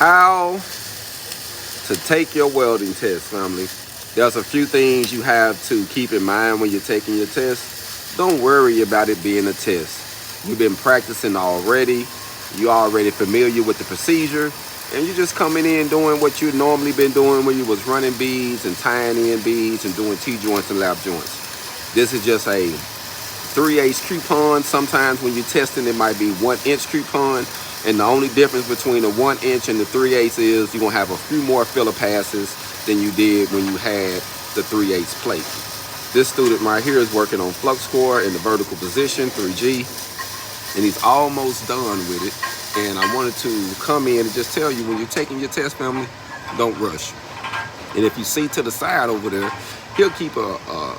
How to take your welding test, family. There's a few things you have to keep in mind when you're taking your test. Don't worry about it being a test. You've been practicing already. You're already familiar with the procedure. And you're just coming in doing what you normally been doing when you was running beads and tying in beads and doing T-joints and lap joints. This is just a 3/8 coupon. Sometimes when you're testing, it might be 1-inch coupon. And the only difference between the 1-inch and the 3/8 is you're gonna have a few more filler passes than you did when you had the 3/8 plate. This student right here is working on flux core in the vertical position, 3G, and he's almost done with it. And I wanted to come in and just tell you, when you're taking your test, family, don't rush. And if you see to the side over there, he'll keep a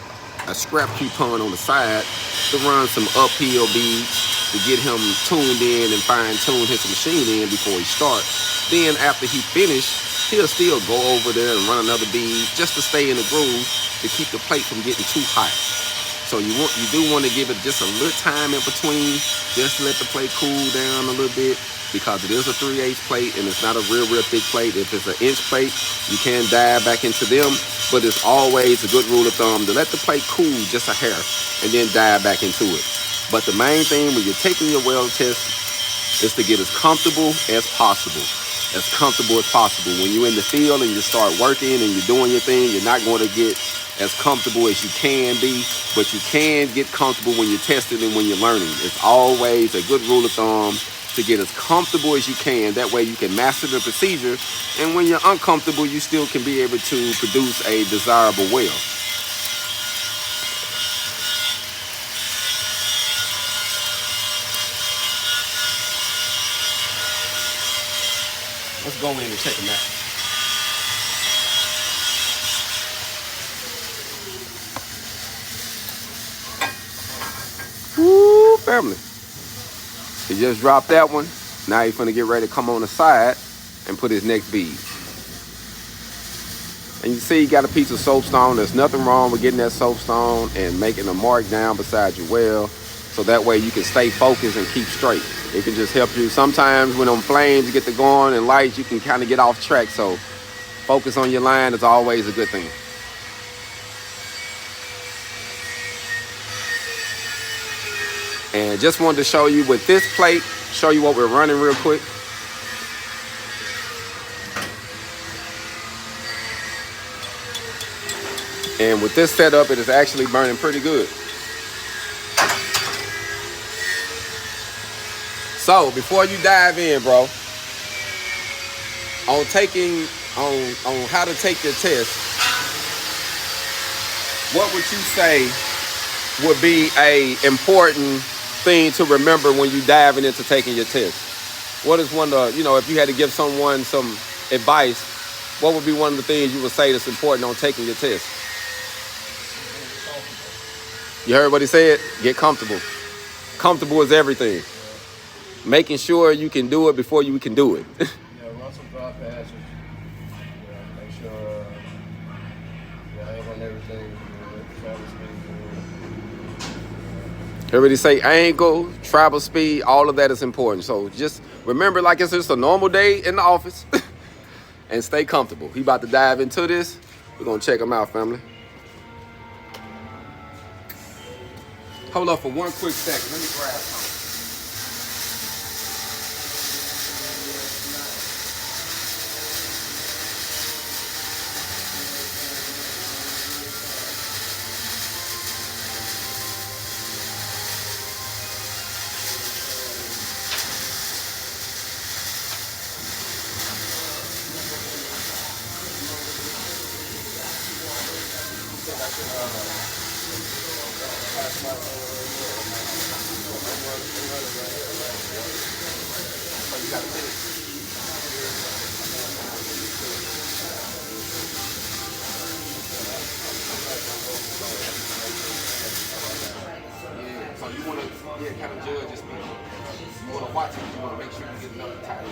scrap coupon on the side to run some uphill beads to get him tuned in and fine-tune his machine in before he starts. Then after he finished, he'll still go over there and run another bead just to stay in the groove to keep the plate from getting too hot. So you do want to give it just a little time in between, just to let the plate cool down a little bit, because it is a 3/8 plate and it's not a real thick plate. If it's an inch plate, you can dive back into them, but it's always a good rule of thumb to let the plate cool just a hair and then dive back into it. But the main thing when you're taking your weld test is to get as comfortable as possible. As comfortable as possible. When you're in the field and you start working and you're doing your thing, you're not going to get as comfortable as you can be, but you can get comfortable when you're testing and when you're learning. It's always a good rule of thumb to get as comfortable as you can. That way you can master the procedure, and when you're uncomfortable, you still can be able to produce a desirable weld. Let's go in and check them out. Woo, family. He just dropped that one. Now he's gonna get ready to come on the side and put his next bead. And you see he got a piece of soapstone. There's nothing wrong with getting that soapstone and making a mark down beside your weld, so that way you can stay focused and keep straight. It can just help you. Sometimes when them flames get to going and lights, you can kind of get off track. So focus on your line is always a good thing. And just wanted to show you with this plate, show you what we're running real quick. And with this setup, it is actually burning pretty good. So before you dive in, bro, on how to take your test, what would you say would be a important thing to remember when you diving into taking your test? What is one of the, if you had to give someone some advice, what would be one of the things you would say that's important on taking your test? You heard what he said? Get comfortable. Comfortable is everything. Making sure you can do it before you can do it. Run some drop passes. Make sure I ain't on everything. Travel speed. Everybody say angle, travel speed, all of that is important. So just remember, like it's just a normal day in the office, and stay comfortable. He about to dive into this. We're gonna check him out, family. Hold up for one quick second. Let me grab something. So you want to kind of judge your speed. You want to watch it. You want to make sure you get enough time.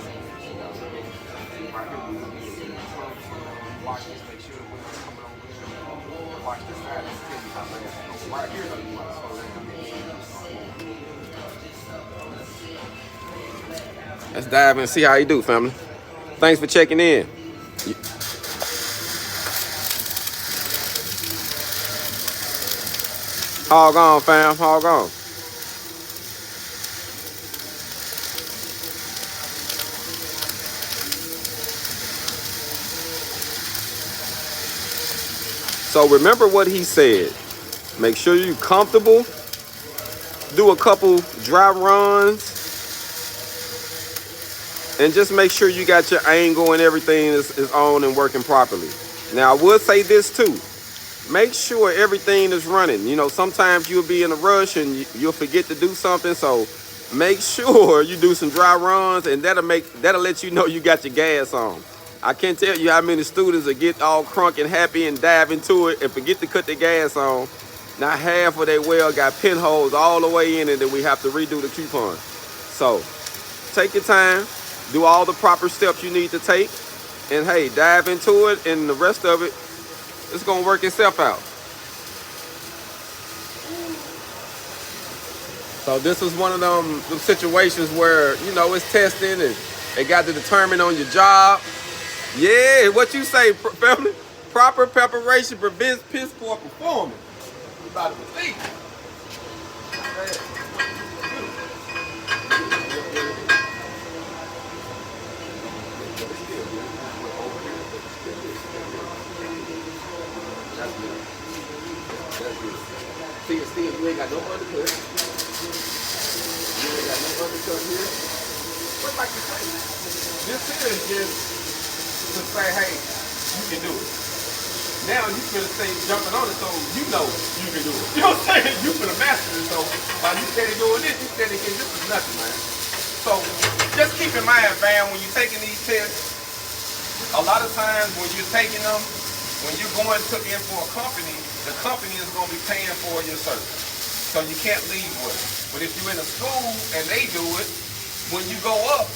Right here, watch this. Make sure the wheels are coming over there. Watch this side. Let's tell you how fast. Right here, though, you want to slow down. Let's dive in and see how you do, family. Thanks for checking in. Hog on, fam. Hog on. So remember what he said. Make sure you're comfortable. Do a couple dry runs. And just make sure you got your angle and everything is on and working properly. Now, I would say this too. Make sure everything is running. You know, sometimes you'll be in a rush and you'll forget to do something. So make sure you do some dry runs, and that'll let you know you got your gas on. I can't tell you how many students will get all crunk and happy and dive into it and forget to cut their gas on. Now half of their well got pinholes all the way in it, and we have to redo the coupon. So take your time, do all the proper steps you need to take, and hey, dive into it, and the rest of it, it's gonna work itself out. So this was one of them situations where, you know, it's testing and they got to determine on your job. Yeah, what you say, family? Proper preparation prevents piss poor performance. You about to believe it. See, you ain't got no undercut. You ain't got no undercut here. What like you say? This here is just to say, hey, you can do it. Now you finna stay jumping on it, so you know you can do it. You know what I'm saying? You finna master it, so while you steady doing this, you steady getting this is nothing, man. So just keep in mind, fam, when you're taking these tests, a lot of times when you're taking them, when you're going to in for a company, the company is going to be paying for your service. So you can't leave with it. But if you're in a school and they do it, when you go up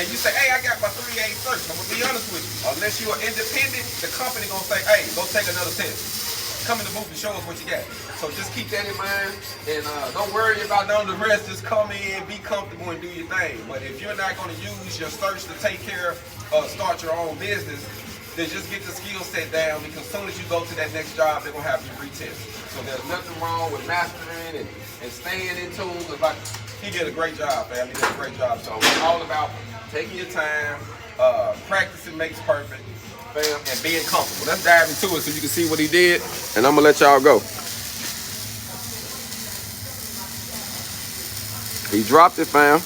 and you say, hey, I got my 3A cert, I'm going to be honest with you. Unless you're independent, the company going to say, hey, go take another test. Come in the booth and show us what you got. So just keep that in mind. And don't worry about none of the rest. Just come in, be comfortable, and do your thing. But if you're not going to use your certs to take care of, start your own business, then just get the skill set down, because as soon as you go to that next job, they're going to have you retest. So there's nothing wrong with mastering and staying in tune. Like, he did a great job, fam. He did a great job. So it's all about taking your time, practicing makes perfect, fam, and being comfortable. Let's dive into it so you can see what he did, and I'm going to let y'all go. He dropped it, fam.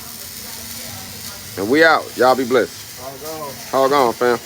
And we out. Y'all be blessed. Hog on. Hog on, fam.